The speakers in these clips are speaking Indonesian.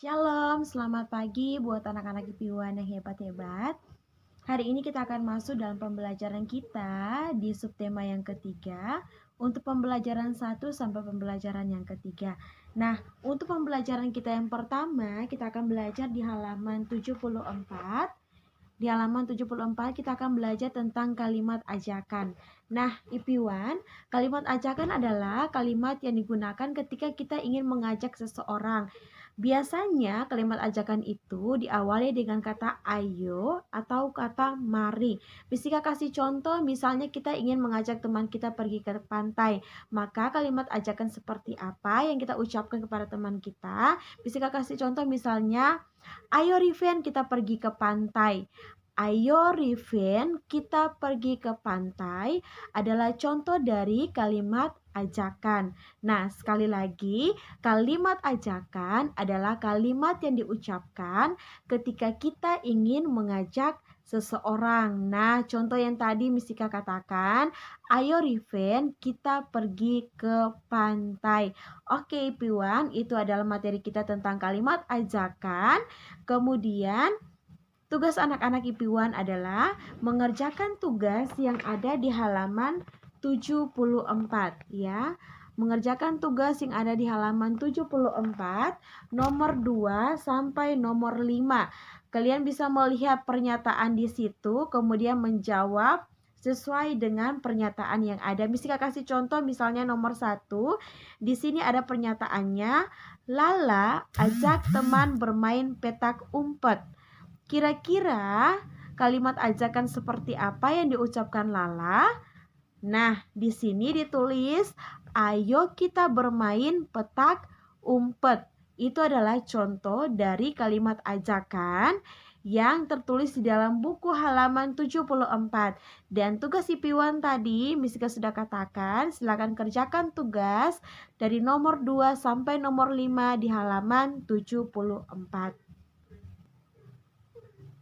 Shalom, selamat pagi buat anak-anak IPIWAN yang hebat-hebat. Hari ini kita akan masuk dalam pembelajaran kita di subtema yang ketiga untuk pembelajaran 1 sampai pembelajaran yang ketiga. Nah, untuk pembelajaran kita yang pertama, kita akan belajar di halaman 74. Di halaman 74 kita akan belajar tentang kalimat ajakan. Nah, IPIWAN, kalimat ajakan adalah kalimat yang digunakan ketika kita ingin mengajak seseorang. Biasanya kalimat ajakan itu diawali dengan kata ayo atau kata mari. Bisakah kasih contoh, misalnya kita ingin mengajak teman kita pergi ke pantai. Maka kalimat ajakan seperti apa yang kita ucapkan kepada teman kita? Bisakah kasih contoh misalnya, ayo Riven kita pergi ke pantai. Ayo Riven kita pergi ke pantai adalah contoh dari kalimat ajakan. Nah, sekali lagi, kalimat ajakan adalah kalimat yang diucapkan ketika kita ingin mengajak seseorang. Nah, contoh yang tadi Misika katakan, ayo Riven kita pergi ke pantai. Oke, Piwan, itu adalah materi kita tentang kalimat ajakan. Kemudian tugas anak-anak IPIWAN adalah mengerjakan tugas yang ada di halaman 74 ya. Mengerjakan tugas yang ada di halaman 74 nomor 2 sampai nomor 5. Kalian bisa melihat pernyataan di situ kemudian menjawab sesuai dengan pernyataan yang ada. Misika kasih contoh misalnya nomor 1. Di sini ada pernyataannya, Lala ajak teman bermain petak umpet. Kira-kira kalimat ajakan seperti apa yang diucapkan Lala? Nah, di sini ditulis, ayo kita bermain petak umpet. Itu adalah contoh dari kalimat ajakan yang tertulis di dalam buku halaman 74. Dan tugas IPIWAN tadi, Misika sudah katakan, silakan kerjakan tugas dari nomor 2 sampai nomor 5 di halaman 74.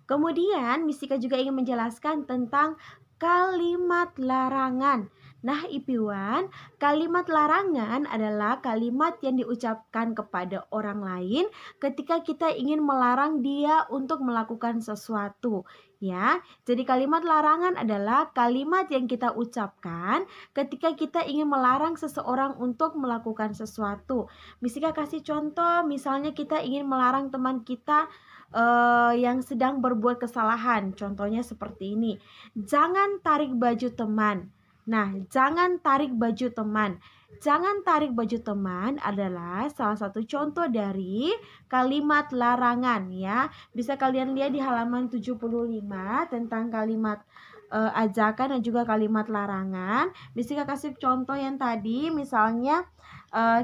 Kemudian, Misika juga ingin menjelaskan tentang kalimat larangan. Nah, IPIWAN, kalimat larangan adalah kalimat yang diucapkan kepada orang lain ketika kita ingin melarang dia untuk melakukan sesuatu. Ya, jadi kalimat larangan adalah kalimat yang kita ucapkan ketika kita ingin melarang seseorang untuk melakukan sesuatu. Misika kasih contoh, misalnya kita ingin melarang teman kita yang sedang berbuat kesalahan. Contohnya seperti ini. Jangan tarik baju teman. Nah, jangan tarik baju teman. Jangan tarik baju teman adalah salah satu contoh dari kalimat larangan ya. Bisa kalian lihat di halaman 75 tentang kalimat ajakan dan juga kalimat larangan. Bisa kasih contoh yang tadi misalnya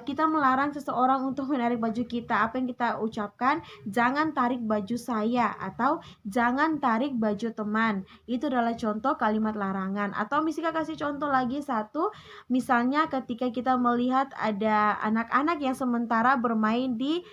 kita melarang seseorang untuk menarik baju kita. Apa yang kita ucapkan? Jangan tarik baju saya atau jangan tarik baju teman. Itu adalah contoh kalimat larangan. Atau misalnya kasih contoh lagi satu, misalnya ketika kita melihat ada anak-anak yang sementara bermain di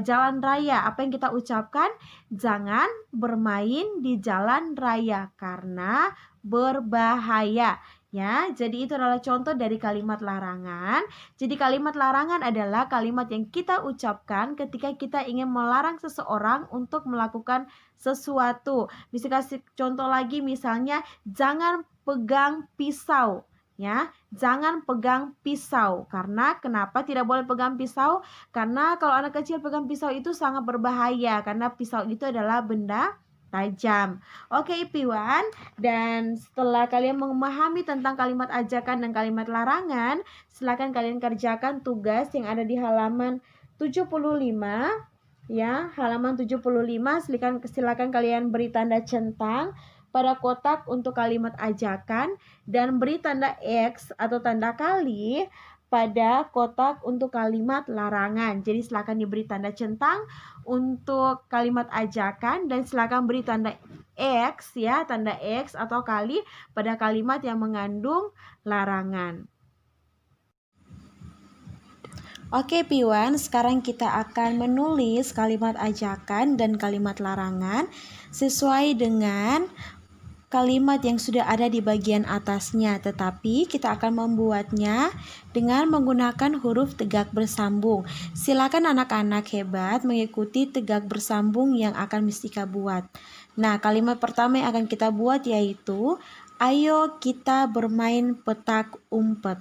jalan raya. Apa yang kita ucapkan? Jangan bermain di jalan raya karena berbahaya. Ya, jadi itu adalah contoh dari kalimat larangan. Jadi kalimat larangan adalah kalimat yang kita ucapkan ketika kita ingin melarang seseorang untuk melakukan sesuatu. Bisa kasih contoh lagi misalnya, jangan pegang pisau. Ya, jangan pegang pisau. Karena kenapa tidak boleh pegang pisau? Karena kalau anak kecil pegang pisau itu sangat berbahaya karena pisau itu adalah benda tajam. Oke, IPIWAN, dan setelah kalian memahami tentang kalimat ajakan dan kalimat larangan, silakan kalian kerjakan tugas yang ada di halaman 75 ya. Halaman 75 silakan kalian beri tanda centang pada kotak untuk kalimat ajakan dan beri tanda X atau tanda kali pada kotak untuk kalimat larangan. Jadi silakan diberi tanda centang untuk kalimat ajakan dan silakan beri tanda X ya, tanda X atau kali pada kalimat yang mengandung larangan. Oke Piwan, sekarang kita akan menulis kalimat ajakan dan kalimat larangan sesuai dengan kalimat yang sudah ada di bagian atasnya, tetapi kita akan membuatnya dengan menggunakan huruf tegak bersambung. Silakan anak-anak hebat mengikuti tegak bersambung yang akan Miss Ika buat. Nah, kalimat pertama yang akan kita buat yaitu ayo kita bermain petak umpet.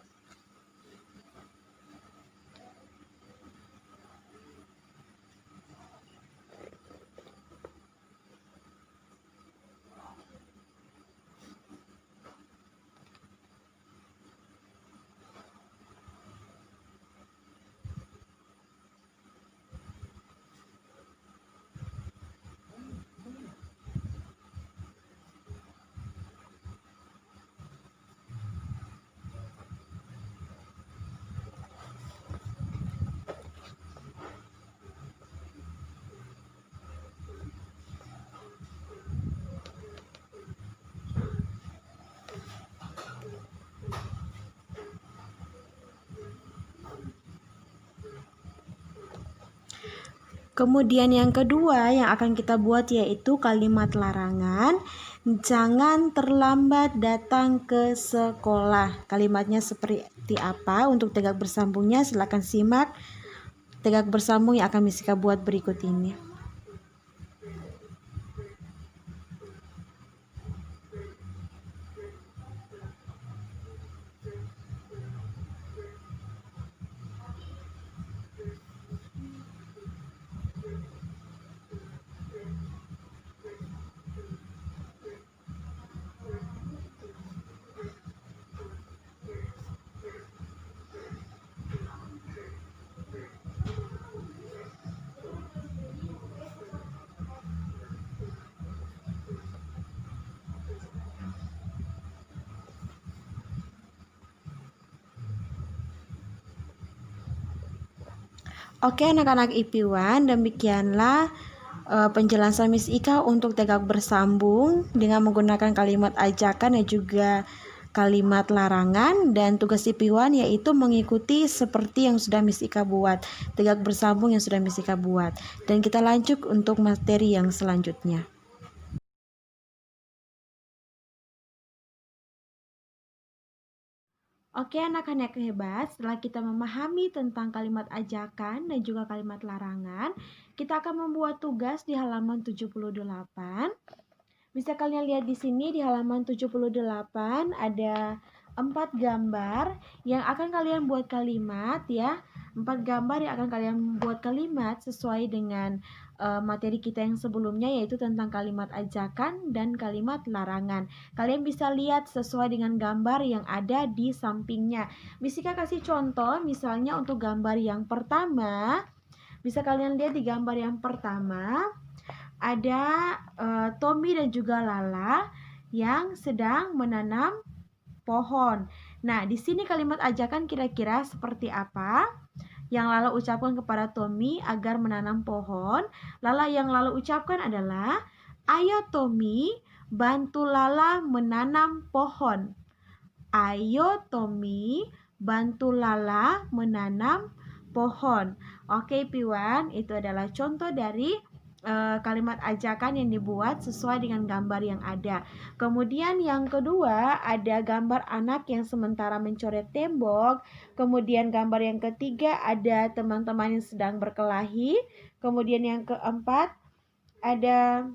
Kemudian yang kedua yang akan kita buat yaitu kalimat larangan. Jangan terlambat datang ke sekolah. Kalimatnya seperti apa? Untuk tegak bersambungnya silakan simak tegak bersambung yang akan Miss Ika buat berikut ini. Oke anak-anak IP1, demikianlah penjelasan Miss Ika untuk tegak bersambung dengan menggunakan kalimat ajakan dan juga kalimat larangan, dan tugas IP1 yaitu mengikuti seperti yang sudah Miss Ika buat, tegak bersambung yang sudah Miss Ika buat. Dan kita lanjut untuk materi yang selanjutnya. Oke anak-anak hebat, setelah kita memahami tentang kalimat ajakan dan juga kalimat larangan, kita akan membuat tugas di halaman 78. Bisa kalian lihat di sini di halaman 78 ada 4 gambar yang akan kalian buat kalimat ya. 4 gambar yang akan kalian buat kalimat sesuai dengan materi kita yang sebelumnya, yaitu tentang kalimat ajakan dan kalimat larangan. Kalian bisa lihat sesuai dengan gambar yang ada di sampingnya. Miss Ika kasih contoh, misalnya untuk gambar yang pertama, bisa kalian lihat di gambar yang pertama ada Tommy dan juga Lala yang sedang menanam pohon. Nah, di sini kalimat ajakan kira-kira seperti apa yang Lala ucapkan kepada Tommy agar menanam pohon? Lala yang Lala ucapkan adalah, ayo Tommy, bantu Lala menanam pohon. Ayo Tommy, bantu Lala menanam pohon. Oke, Piwan, itu adalah contoh dari kalimat ajakan yang dibuat sesuai dengan gambar yang ada. Kemudian yang kedua ada gambar anak yang sementara mencoret tembok. Kemudian gambar yang ketiga ada teman-teman yang sedang berkelahi. Kemudian yang keempat ada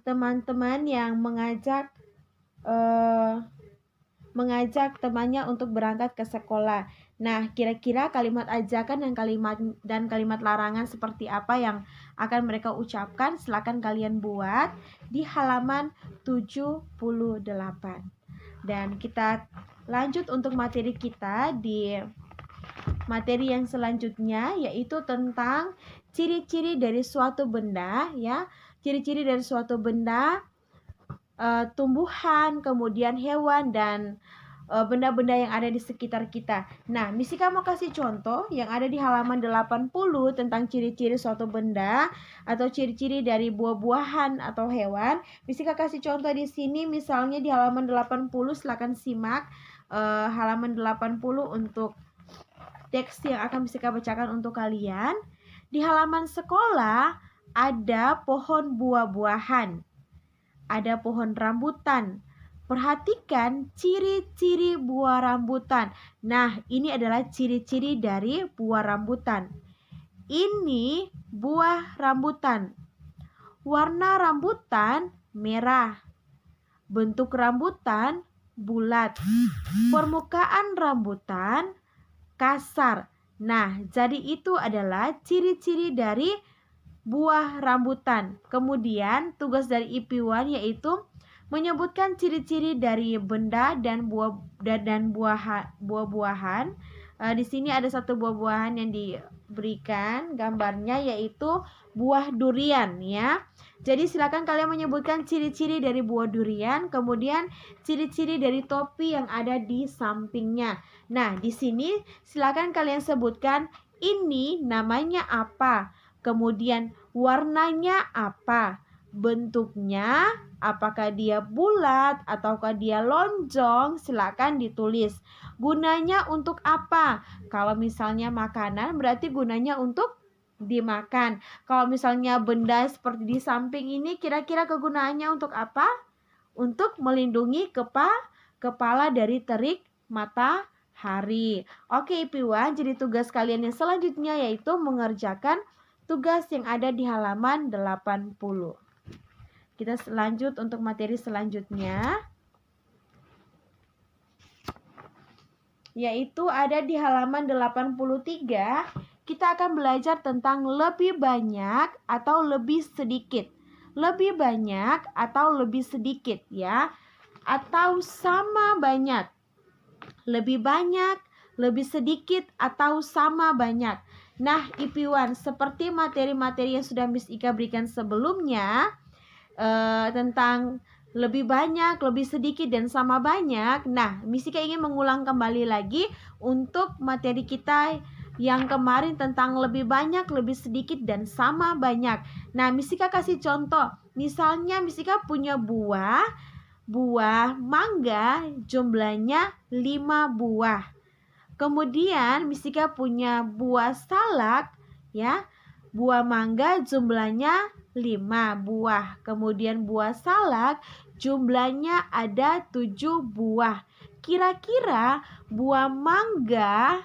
teman-teman yang mengajak temannya untuk berangkat ke sekolah. Nah, kira-kira kalimat ajakan dan kalimat larangan seperti apa yang akan mereka ucapkan? Silakan kalian buat di halaman 78. Dan kita lanjut untuk materi kita di materi yang selanjutnya, yaitu tentang ciri-ciri dari suatu benda ya. Ciri-ciri dari suatu benda, tumbuhan, kemudian hewan, dan benda-benda yang ada di sekitar kita. Nah, Miss Ika mau kasih contoh yang ada di halaman 80 tentang ciri-ciri suatu benda atau ciri-ciri dari buah-buahan atau hewan. Miss Ika kasih contoh di sini, misalnya di halaman 80, silakan simak halaman 80 untuk teks yang akan Miss Ika bacakan untuk kalian. Di halaman sekolah ada pohon buah-buahan. ada pohon rambutan. Perhatikan ciri-ciri buah rambutan. Nah, ini adalah ciri-ciri dari buah rambutan. Ini buah rambutan. Warna rambutan merah. Bentuk rambutan bulat. Permukaan rambutan kasar. Nah, jadi itu adalah ciri-ciri dari buah rambutan. Kemudian tugas dari IP1 yaitu menyebutkan ciri-ciri dari benda dan buah-buahan. Di sini ada satu buah-buahan yang diberikan gambarnya yaitu buah durian ya. Jadi silakan kalian menyebutkan ciri-ciri dari buah durian, kemudian ciri-ciri dari topi yang ada di sampingnya. Nah, di sini silakan kalian sebutkan ini namanya apa, kemudian warnanya apa, bentuknya apakah dia bulat ataukah dia lonjong, silakan ditulis. Gunanya untuk apa? Kalau misalnya makanan berarti gunanya untuk dimakan. Kalau misalnya benda seperti di samping ini kira-kira kegunaannya untuk apa? Untuk melindungi kepala dari terik matahari. Oke, IP1, jadi tugas kalian yang selanjutnya yaitu mengerjakan tugas yang ada di halaman 80. Kita lanjut untuk materi selanjutnya, yaitu ada di halaman 83. Kita akan belajar tentang lebih banyak atau lebih sedikit. Lebih banyak atau lebih sedikit ya. Atau sama banyak. Lebih banyak, lebih sedikit, atau sama banyak. Nah, IP1, seperti materi-materi yang sudah Miss Ika berikan sebelumnya, tentang lebih banyak, lebih sedikit, dan sama banyak. Nah, Miss Ika ingin mengulang kembali lagi untuk materi kita yang kemarin tentang lebih banyak, lebih sedikit, dan sama banyak. Nah, Miss Ika kasih contoh. Misalnya Miss Ika punya buah mangga jumlahnya 5 buah. Kemudian Miss Ika punya buah salak ya. Buah mangga jumlahnya 5 buah. Kemudian buah salak jumlahnya ada 7 buah. Kira-kira buah mangga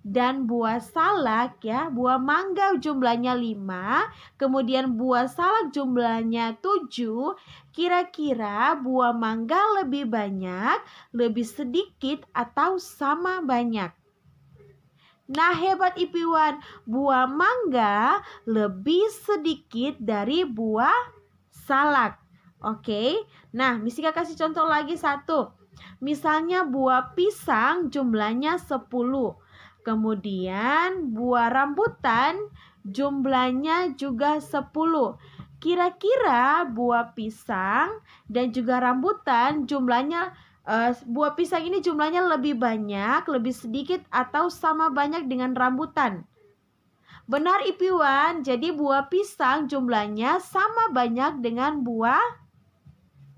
dan buah salak ya, buah mangga jumlahnya 5, kemudian buah salak jumlahnya 7. Kira-kira buah mangga lebih banyak, lebih sedikit, atau sama banyak? Nah, hebat IP1, buah mangga lebih sedikit dari buah salak. Oke. Nah, Miss Ika kasih contoh lagi satu. Misalnya buah pisang jumlahnya 10. Kemudian buah rambutan jumlahnya juga 10. Kira-kira buah pisang dan juga rambutan jumlahnya buah pisang ini jumlahnya lebih banyak, lebih sedikit, atau sama banyak dengan rambutan? Benar IP1, jadi buah pisang jumlahnya sama banyak dengan buah.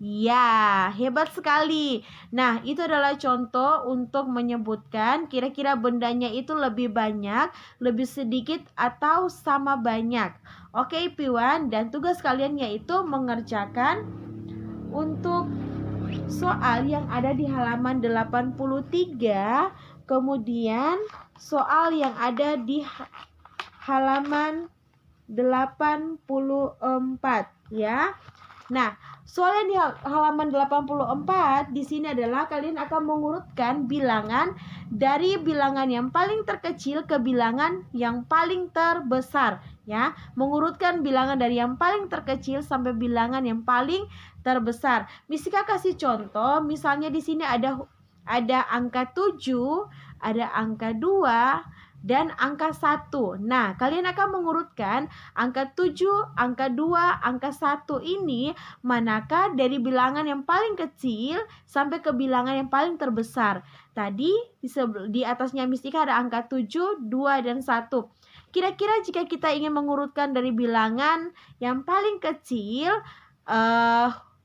Ya, hebat sekali. Nah, itu adalah contoh untuk menyebutkan kira-kira bendanya itu lebih banyak, lebih sedikit, atau sama banyak. Oke, IP1, dan tugas kalian yaitu mengerjakan untuk soal yang ada di halaman 83, kemudian soal yang ada di halaman 84 ya. Nah, soal yang di halaman 84 di sini adalah kalian akan mengurutkan bilangan dari bilangan yang paling terkecil ke bilangan yang paling terbesar ya. Mengurutkan bilangan dari yang paling terkecil sampai bilangan yang paling terbesar. Miss Ika kasih contoh, misalnya di sini ada angka 7, ada angka 2, dan angka 1. Nah, kalian akan mengurutkan angka 7, angka 2, angka 1 ini manakah dari bilangan yang paling kecil sampai ke bilangan yang paling terbesar. Tadi di atasnya Miss Ika ada angka 7, 2, dan 1. Kira-kira jika kita ingin mengurutkan dari bilangan yang paling kecil,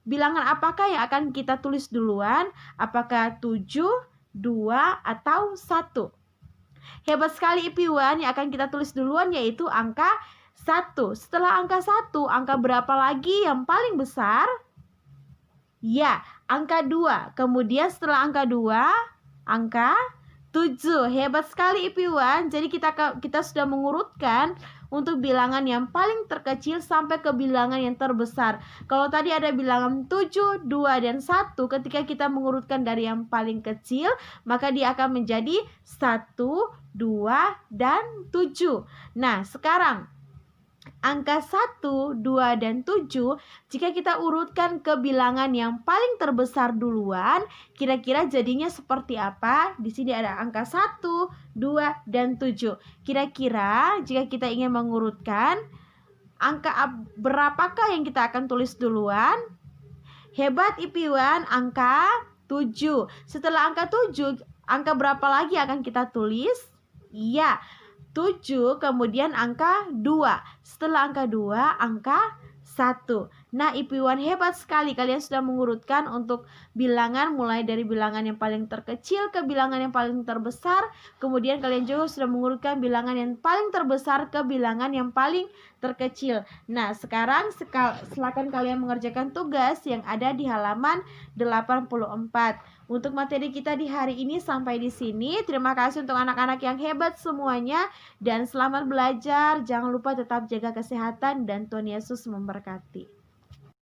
bilangan apakah yang akan kita tulis duluan? Apakah 7, 2, atau 1? Hebat sekali IP1, yang akan kita tulis duluan yaitu angka 1. Setelah angka 1, angka berapa lagi yang paling besar? Ya, angka 2. Kemudian setelah angka 2, angka 7. Hebat sekali Ipiwan. Jadi kita sudah mengurutkan untuk bilangan yang paling terkecil sampai ke bilangan yang terbesar. Kalau tadi ada bilangan 7, 2, dan 1, ketika kita mengurutkan dari yang paling kecil, maka dia akan menjadi 1, 2, dan 7. Nah, sekarang angka 1, 2, dan 7, jika kita urutkan ke bilangan yang paling terbesar duluan, kira-kira jadinya seperti apa? Di sini ada angka 1, 2, dan 7. Kira-kira jika kita ingin mengurutkan, angka berapakah yang kita akan tulis duluan? Hebat Ipiwan, angka 7. Setelah angka 7, angka berapa lagi akan kita tulis? Iya, 7, kemudian angka 2. Setelah angka 2, angka 1. Nah, Ipiwan hebat sekali. Kalian sudah mengurutkan untuk bilangan mulai dari bilangan yang paling terkecil ke bilangan yang paling terbesar. Kemudian kalian juga sudah mengurutkan bilangan yang paling terbesar ke bilangan yang paling terkecil. Nah, sekarang silakan kalian mengerjakan tugas yang ada di halaman 84. Untuk materi kita di hari ini sampai di sini. Terima kasih untuk anak-anak yang hebat semuanya dan selamat belajar. Jangan lupa tetap jaga kesehatan dan Tuhan Yesus memberkati.